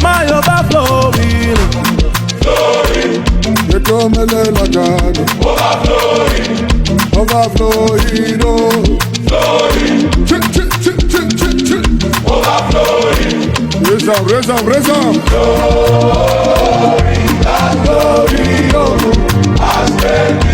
my overflowing. Flowing. You come like God. Overflowing. Overflowing, oh. Flowing. Overflowing. Raise up, raise up, raise up. Glory, that glory, oh, has made